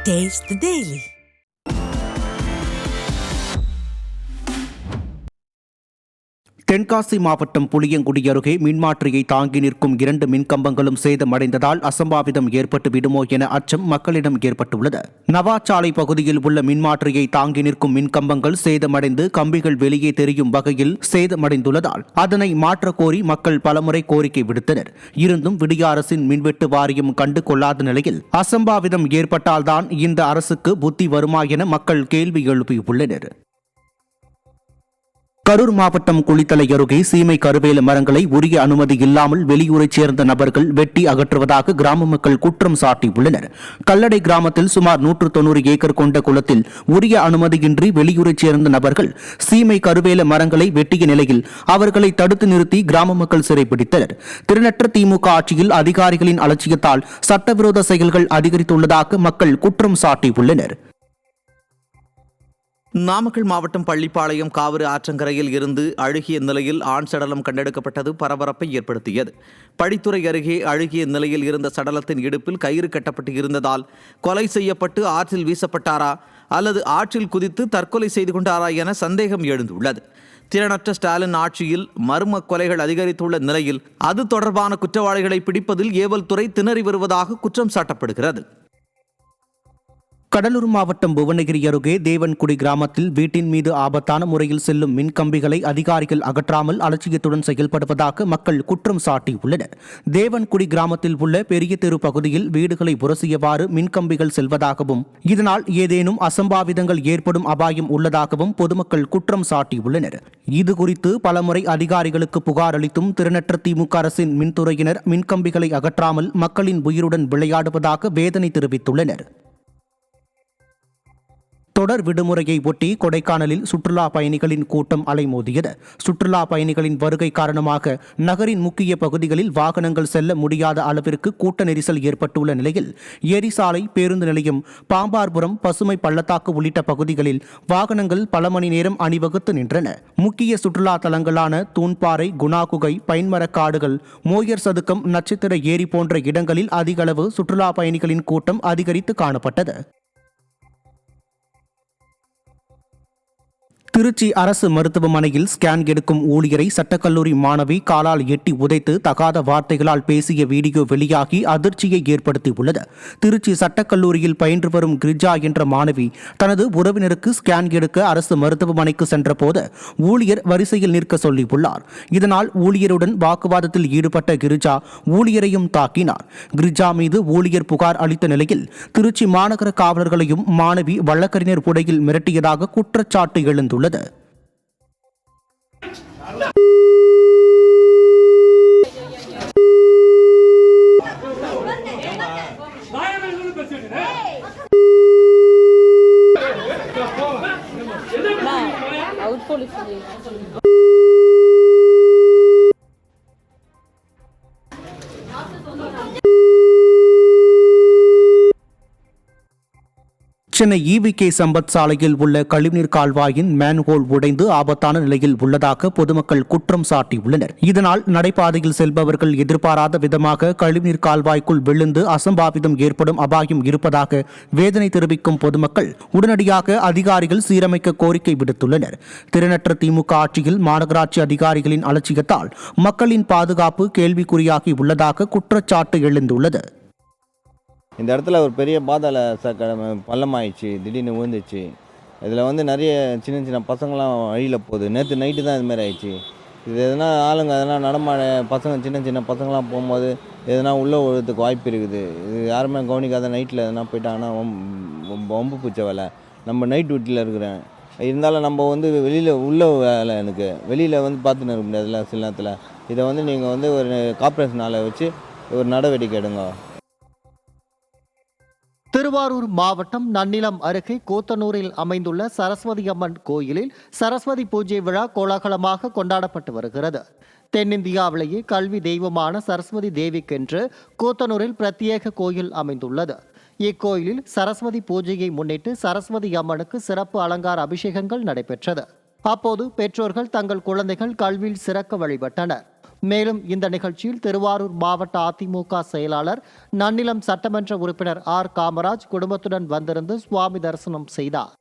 Taste the Daily. Tenkasi மாவட்டம் புளியங்குடி அருகே மின்மாற்றியை தாங்கி நிற்கும் 2 மின்கம்பங்களும் சேதமடைந்ததால் அசம்பாவிதம் ஏற்பட்டு விடுமோ என அச்சம் மக்களிடம் ஏற்பட்டுள்ளது. நவாச்சாலை பகுதியில் உள்ள மின்மாற்றியை தாங்கி நிற்கும் மின்கம்பங்கள் சேதமடைந்து கம்பிகள் வெளியே தெரியும் வகையில் சேதமடைந்துள்ளதால் அதனை மாற்றக் கோரி மக்கள் பலமுறை கோரிக்கை விடுத்தனர். இருந்தும் விடிய அரசின் மின்வெட்டு வாரியம் கண்டு கொள்ளாத நிலையில் அசம்பாவிதம் ஏற்பட்டால்தான் இந்த அரசுக்கு புத்தி வருமா என மக்கள் கேள்வி எழுப்பியுள்ளனர். கரூர் மாவட்டம் குளித்தலை அருகே சீமை கருவேல மரங்களை உரிய அனுமதி இல்லாமல் வெளியூரைச் சேர்ந்த நபர்கள் வெட்டி அகற்றுவதாக கிராம மக்கள் குற்றம் சாட்டியுள்ளனர். கல்லடை கிராமத்தில் சுமார் 190 ஏக்கர் கொண்ட குளத்தில் உரிய அனுமதியின்றி வெளியூரைச் சேர்ந்த நபர்கள் சீமை கருவேல மரங்களை வெட்டிய நிலையில் அவர்களை தடுத்து நிறுத்தி கிராம மக்கள் சிறைப்பிடித்தனர். திறனற்ற திமுக ஆட்சியில் அதிகாரிகளின் அலட்சியத்தால் சட்டவிரோத செயல்கள் அதிகரித்துள்ளதாக மக்கள் குற்றம் சாட்டியுள்ளனர். நாமக்கல் மாவட்டம் பள்ளிப்பாளையம் காவிரி ஆற்றங்கரையில் இருந்து அழுகிய நிலையில் ஆண் சடலம் கண்டெடுக்கப்பட்டது பரபரப்பை ஏற்படுத்தியது. படித்துறை அருகே அழுகிய நிலையில் இருந்த சடலத்தின் இடுப்பில் கயிறு கட்டப்பட்டு இருந்ததால் கொலை செய்யப்பட்டு ஆற்றில் வீசப்பட்டாரா அல்லது ஆற்றில் குதித்து தற்கொலை செய்து கொண்டாரா என சந்தேகம் எழுந்துள்ளது. திறனற்ற ஸ்டாலின் ஆட்சியில் மர்ம கொலைகள் அதிகரித்துள்ள நிலையில் அது தொடர்பான குற்றவாளிகளை பிடிப்பதில் ஏவல் துறை திணறி வருவதாக குற்றம் சாட்டப்படுகிறது. கடலூர் மாவட்டம் புவனகிரி அருகே தேவன்குடி கிராமத்தில் வீட்டின் மீது ஆபத்தான முறையில் செல்லும் மின்கம்பிகளை அதிகாரிகள் அகற்றாமல் அலட்சியத்துடன் செயல்படுவதாக மக்கள் குற்றம் சாட்டியுள்ளனர். தேவன்குடி கிராமத்தில் உள்ள பெரிய தெரு பகுதியில் வீடுகளை உரசியவாறு மின்கம்பிகள் செல்வதாகவும் இதனால் ஏதேனும் அசம்பாவிதங்கள் ஏற்படும் அபாயம் உள்ளதாகவும் பொதுமக்கள் குற்றம் சாட்டியுள்ளனர். இதுகுறித்து பலமுறை அதிகாரிகளுக்கு புகார் அளித்தும் திறனற்ற திமுக அரசின் மின்துறையினர் மின்கம்பிகளை அகற்றாமல் மக்களின் உயிருடன் விளையாடுவதாக வேதனை தெரிவித்துள்ளனர். தொடர் விடுமுறையை ஒட்டி கொடைக்கானலில் சுற்றுலா பயணிகளின் கூட்டம் அலைமோதியது. சுற்றுலா பயணிகளின் வருகை காரணமாக நகரின் முக்கிய பகுதிகளில் வாகனங்கள் செல்ல முடியாத அளவிற்கு கூட்ட நெரிசல் ஏற்பட்டுள்ள நிலையில் ஏரிசாலை, பேருந்து நிலையம், பாம்பார்புரம், பசுமை பள்ளத்தாக்கு உள்ளிட்ட பகுதிகளில் வாகனங்கள் பல மணி நேரம் அணிவகுத்து நின்றன. முக்கிய சுற்றுலா தலங்களான தூண்பாறை, குணாகுகை, பைன்மரக்காடுகள், மோயர் சதுக்கம், நட்சத்திர ஏரி போன்ற இடங்களில் அதிக அளவு சுற்றுலா பயணிகளின் கூட்டம் அதிகரித்து காணப்பட்டது. திருச்சி அரசு மருத்துவமனையில் ஸ்கேன் எடுக்கும் ஊழியரை சட்டக்கல்லூரி மாணவி காலால் எட்டி உதைத்து தகாத வார்த்தைகளால் பேசிய வீடியோ வெளியாகி அதிர்ச்சியை ஏற்படுத்தியுள்ளது. திருச்சி சட்டக்கல்லூரியில் பயின்று வரும் கிரிஜா என்ற மாணவி தனது உறவினருக்கு ஸ்கேன் எடுக்க அரசு மருத்துவமனைக்கு சென்றபோது ஊழியர் வரிசையில் நிற்க சொல்லியுள்ளார். இதனால் ஊழியருடன் வாக்குவாதத்தில் ஈடுபட்ட கிரிஜா ஊழியரையும் தாக்கினார். கிரிஜா மீது ஊழியர் புகார் அளித்த நிலையில் திருச்சி மாநகர காவலர்களையும் மாணவி வழக்கறிஞர் உடையில் மிரட்டியதாக குற்றச்சாட்டு எழுந்துள்ளது. சென்னை ஈவிகே சம்பத் சாலையில் உள்ள கழிவுநீர் கால்வாயின் மேன்ஹோல் உடைந்து ஆபத்தான நிலையில் உள்ளதாக பொதுமக்கள் குற்றம் சாட்டியுள்ளனர். இதனால் நடைபாதையில் செல்பவர்கள் எதிர்பாராத விதமாக கழிவுநீர் கால்வாய்க்குள் விழுந்து அசம்பாவிதம் ஏற்படும் அபாயம் இருப்பதாக வேதனை தெரிவிக்கும் பொதுமக்கள் உடனடியாக அதிகாரிகள் சீரமைக்க கோரிக்கை விடுத்துள்ளனர். திறனற்ற திமுக ஆட்சியில் மாநகராட்சி அதிகாரிகளின் அலட்சியத்தால் மக்களின் பாதுகாப்பு கேள்விக்குறியாகி உள்ளதாக குற்றச்சாட்டு எழுந்துள்ளது. இந்த இடத்துல ஒரு பெரிய பாதாள பள்ளமாயிடுச்சு, திடீர்னு விழுந்துச்சு. இதில் நிறைய சின்ன சின்ன பசங்களாம் வழியில் போகுது. நேற்று நைட்டு தான் இதுமாரி ஆயிடுச்சு. இது எதனா ஆளுங்க எதனா நடமாட பசங்க சின்ன சின்ன பசங்களாம் போகும்போது எதனா உள்ளே விழுறதுக்கு வாய்ப்பு இருக்குது. இது யாருமே கவனிக்காத நைட்டில் எதனா போயிட்டாங்கன்னா வம்பு பூச்ச வேலை. நம்ம நைட் டியூட்டியில் இருக்கிறேன், இருந்தாலும் நம்ம வெளியில் உள்ள வேலை, எனக்கு வெளியில் பார்த்துன்னு இருக்க முடியாதுல்ல சில நேரத்தில். இதை நீங்கள் ஒரு கார்ப்பரேஷன் ஆளை வச்சு ஒரு நடவடிக்கை எடுங்க. திருவாரூர் மாவட்டம் நன்னிலம் அருகே கூத்தனூரில் அமைந்துள்ள சரஸ்வதி அம்மன் கோயிலில் சரஸ்வதி பூஜை விழா கோலாகலமாக கொண்டாடப்பட்டு வருகிறது. தென்னிந்தியாவிலேயே கல்வி தெய்வமான சரஸ்வதி தேவிக்கென்று கூத்தனூரில் பிரத்யேக கோயில் அமைந்துள்ளது. இக்கோயிலில் சரஸ்வதி பூஜையை முன்னிட்டு சரஸ்வதி அம்மனுக்கு சிறப்பு அலங்கார அபிஷேகங்கள் நடைபெற்றது. அப்போது பெற்றோர்கள் தங்கள் குழந்தைகள் கல்வியில் சிறக்க வழிபட்டனர். மேலும் இந்த நிகழ்ச்சியில் திருவாரூர் மாவட்ட அதிமுக செயலாளர் நன்னிலம் சட்டமன்ற உறுப்பினர் ஆர் காமராஜ் குடும்பத்துடன் வந்திருந்து சுவாமி தரிசனம் செய்தார்.